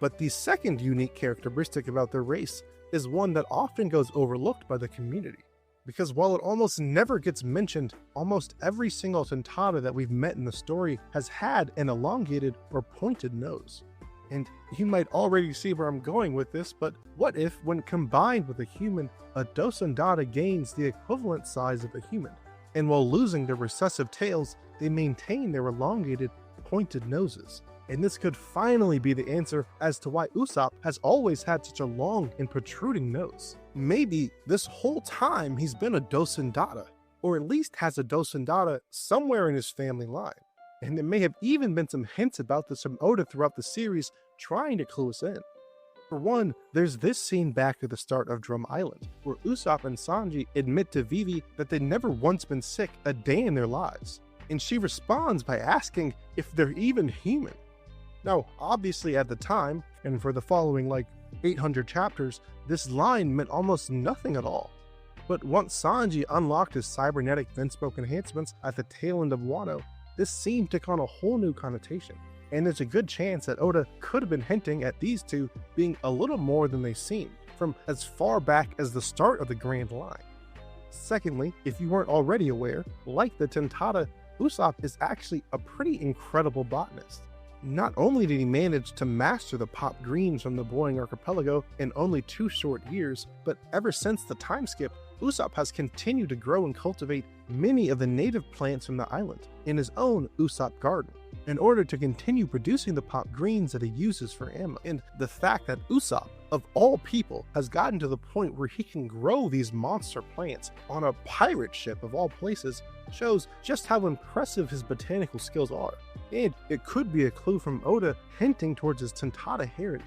But the second unique characteristic about their race is one that often goes overlooked by the community. Because while it almost never gets mentioned, almost every single Tontatta that we've met in the story has had an elongated or pointed nose. And you might already see where I'm going with this, but what if, when combined with a human, a Tontatta gains the equivalent size of a human, and while losing their recessive tails, they maintain their elongated, pointed noses? And this could finally be the answer as to why Usopp has always had such a long and protruding nose. Maybe this whole time he's been a Tontatta, or at least has a Tontatta somewhere in his family line. And there may have even been some hints about this from Oda throughout the series, trying to clue us in. For one, there's this scene back at the start of Drum Island, where Usopp and Sanji admit to Vivi that they'd never once been sick a day in their lives. And she responds by asking if they're even human. Now, obviously at the time, and for the following 800 chapters, this line meant almost nothing at all. But once Sanji unlocked his cybernetic Vinspoke enhancements at the tail end of Wano, this scene took on a whole new connotation. And there's a good chance that Oda could have been hinting at these two being a little more than they seem, from as far back as the start of the Grand Line. Secondly, if you weren't already aware, like the Tontatta, Usopp is actually a pretty incredible botanist. Not only did he manage to master the pop greens from the Boeing archipelago in only 2 short years, but ever since the time skip, Usopp has continued to grow and cultivate many of the native plants from the island in his own Usopp garden, in order to continue producing the pop greens that he uses for ammo. And the fact that Usopp, of all people, has gotten to the point where he can grow these monster plants on a pirate ship of all places shows just how impressive his botanical skills are. And it could be a clue from Oda hinting towards his Tontatta heritage.